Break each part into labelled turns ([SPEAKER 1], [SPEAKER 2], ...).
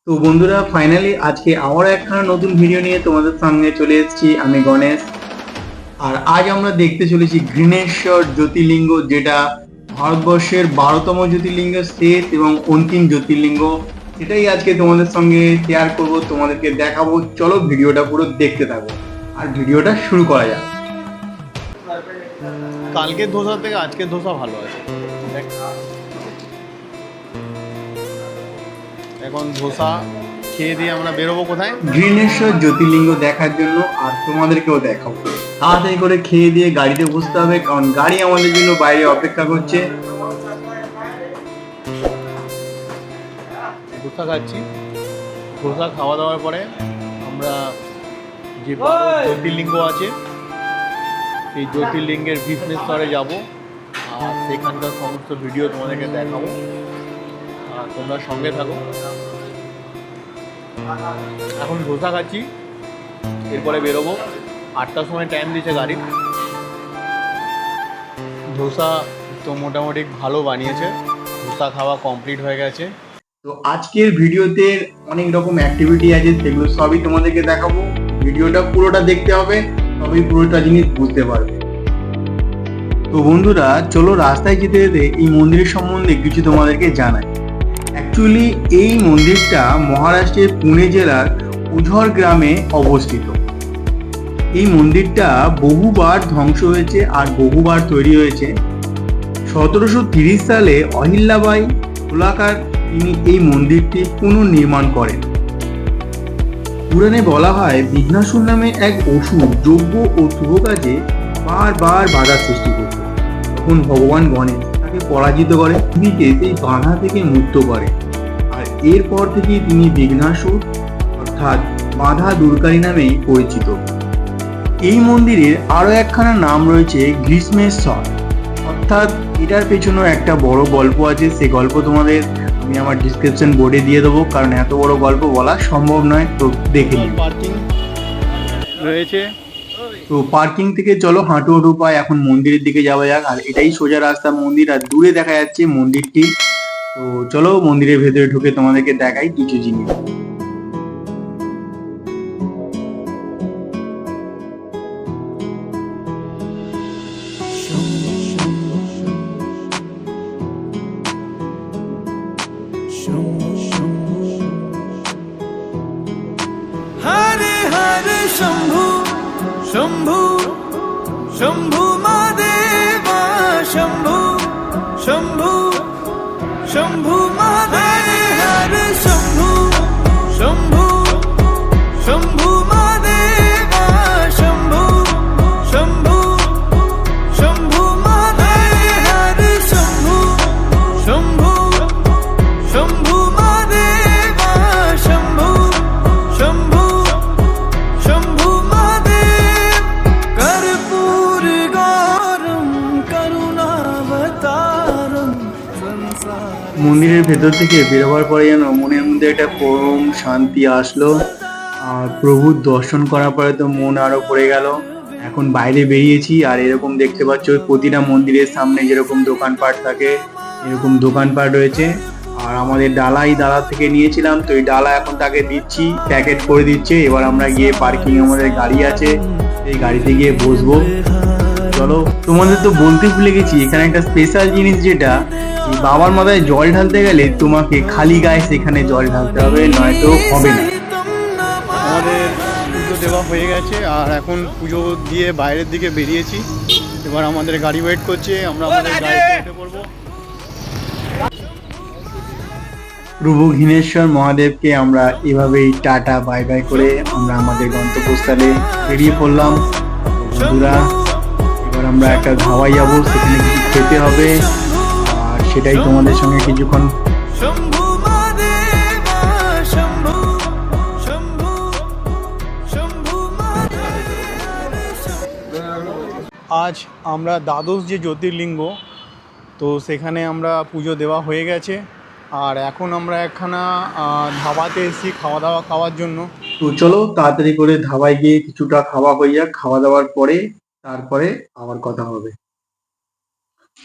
[SPEAKER 1] তো বন্ধুরা, ফাইনালি আজকে আবার একখানা নতুন ভিডিও নিয়ে তোমাদের সঙ্গে চলে এসেছি। আমি গণেশ। আর আজ আমরা দেখতে চলেছি ঘৃণেশ্বর জ্যোতির্লিঙ্গ, যেটা ভারতবর্ষের 12তম জ্যোতির্লিঙ্গ শেষ এবং অন্তিম জ্যোতির্লিঙ্গ। সেটাই আজকে তোমাদের সঙ্গে শেয়ার করব, তোমাদেরকে দেখাবো। চলো ভিডিওটা পুরো দেখতে থাকো আর ভিডিওটা শুরু করা যাক।
[SPEAKER 2] কালকের ধোসা থেকে আজকের ধোসা ভালো আছে। এখন ধোসা খেয়ে দিয়ে আমরা বেরোবো কোথায়?
[SPEAKER 1] ঘৃণেশ্বর জ্যোতির্লিঙ্গ দেখার জন্য, আর তোমাদেরকেও দেখাবো। তাড়াতাড়ি করে খেয়ে দিয়ে গাড়িতে বসতে হবে, কারণ গাড়ি আমাদের জন্য বাইরে অপেক্ষা করছে।
[SPEAKER 2] ধোসা খাচ্ছি। ধোসা খাওয়া দাওয়ার পরে আমরা যে জ্যোতির্লিঙ্গ আছে সেই জ্যোতির্লিঙ্গের ভীষ্মেশ্বরে যাব, আর সেখানকার সমস্ত ভিডিও তোমাদেরকে দেখাবো, আর তোমরা সঙ্গে থাকো। এখন ধোসা খাচ্ছি, এরপরে বেরোবো। 8টার সময় টাইম দিয়েছে গাড়ি। ধোসা তো মোটামুটি ভালো বানিয়েছে, ধোসা খাওয়া কমপ্লিট হয়ে গেছে।
[SPEAKER 1] তো আজকের ভিডিওতে অনেক রকম অ্যাক্টিভিটি আছে, সেগুলো সবই তোমাদেরকে দেখাবো। ভিডিওটা পুরোটা দেখতে হবে, তবেই পুরোটা জিনিস বুঝতে পারবে। তো বন্ধুরা, চলো রাস্তায় যেতে যেতে এই মন্দিরের সম্বন্ধে কিছু তোমাদেরকে জানাই। অ্যাকচুয়ালি এই মন্দিরটা মহারাষ্ট্রের পুনে জেলার উঝর গ্রামে অবস্থিত। এই মন্দিরটা বহুবার ধ্বংস হয়েছে আর বহুবার তৈরি হয়েছে। 1730 সালে অহিল্যাবাই হোলকার তিনি এই মন্দিরটি পুনর্নির্মাণ করেন। পুরাণে বলা হয় বিঘ্নাসুর নামে এক অসুর যজ্ঞ ও শুভ কাজে বারবার বাধা সৃষ্টি করত। তখন ভগবান গণেশ তাকে পরাজিত করে, পৃথিবীকে সেই বাধা থেকে মুক্ত করে। আর এরপর থেকেই তিনি বিঘ্নাসুর অর্থাৎ বাধা দূরকারী নামেই পরিচিত। এই মন্দিরের আরো একখানা নাম রয়েছে গ্রীষ্মেশ্বর, অর্থাৎ এটার পেছনেও একটা বড় গল্প আছে। সেই গল্প তোমাদের আমি আমার ডিসক্রিপশন বোর্ডে দিয়ে দেবো, কারণ এত বড় গল্প বলা সম্ভব নয়। তো দেখে নিন।
[SPEAKER 2] পার্কিং রয়েছে।
[SPEAKER 1] তো পার্কিং থেকে চলো হাঁটু হাঁটু পায়ে এখন মন্দিরের দিকে যাওয়া যাক। আর এটাই সোজা রাস্তা মন্দির, আর দূরে দেখা যাচ্ছে মন্দিরটি। তো চলো মন্দিরের ভেতরে ঢুকে তোমাদেরকে দেখাই কিছু জিনিস।
[SPEAKER 3] हरे हरे शंभु शंभु शंभु महादेवा शंभु शंभु शंभु महादेव हरे शंभु शंभु शंभु महादेवा शंभु शंभु शंभु महादेव हरे शंभु शंभु शंभु महादेवा शंभु शंभु शंभु महादेव कर्पूर गौरम करुणावतारम संसार।
[SPEAKER 1] মন্দিরের ভেতর থেকে বেরোবার পরে যেন মনের মধ্যে একটা পরম শান্তি আসলো। আর প্রভুর দর্শন করার পরে তো মন আরো পড়ে গেল। এখন বাইরে বেরিয়েছি, আর এরকম দেখতে পাচ্ছ প্রতিটা মন্দিরের সামনে যেরকম দোকানপাট থাকে এরকম দোকানপাট রয়েছে। আর আমাদের ডালা এই ডালা থেকে নিয়েছিলাম, তো এই ডালা এখন তাকে দিচ্ছি, প্যাকেট করে দিচ্ছে। এবার আমরা গিয়ে পার্কিং আমাদের গাড়ি আছে, এই গাড়িতে গিয়ে বসবো। চলো, তোমাদের তো বলতে ভুলে গেছি, এখানে একটা স্পেশাল জিনিস, যেটা এই বাবার মাথায় জল ঢালতে গেলে তোমাকে খালি গায়ে সেখানে জল ঢালতে হবে, নয়তো হবে না।
[SPEAKER 2] আমাদের পুজো দেওয়া হয়ে গেছে, আর এখন পুজো দিয়ে বাইরের দিকে বেরিয়েছি। এবার আমাদের গাড়ি ওয়েট করছে, আমরা আমাদের গাড়িতে উঠে পড়বো।
[SPEAKER 1] প্রভু ঘৃণেশ্বর মহাদেবকে আমরা এভাবেই টাটা বাই বাই করে আমরা আমাদের গন্তব্যস্থলে বেরিয়ে পড়লাম। বন্ধুরা, এবার আমরা একটা ধাবায় যাবো, সেখানে কিছু খেতে হবে, আর সেটাই তোমাদের সঙ্গে কিছুক্ষণ।
[SPEAKER 3] शंभु महादेवा शंभु शंभु शंभु
[SPEAKER 2] আজ আমরা দ্বাদশ যে জ্যোতির্লিঙ্গ, তো সেখানে আমরা পুজো দেওয়া হয়ে গেছে। আর এখন আমরা একখানা ধাবাতে এসেছি খাওয়া দাওয়া খাওয়ার জন্য।
[SPEAKER 1] তো চলো তাড়াতাড়ি করে ধাবায় গিয়ে কিছুটা খাওয়া হয়ে যাক, খাওয়া দাওয়ার পরে তারপরে আবার কথা হবে।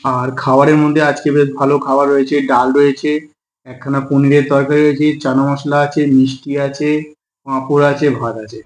[SPEAKER 1] আর খাবারের মধ্যে আজকে বেশ ভালো খাবার রয়েছে, ডাল রয়েছে, একখানা পনিরের তরকারি আছে, চানা মশলা আছে, মিষ্টি আছে, পাঁপড় আছে, ভাত আছে।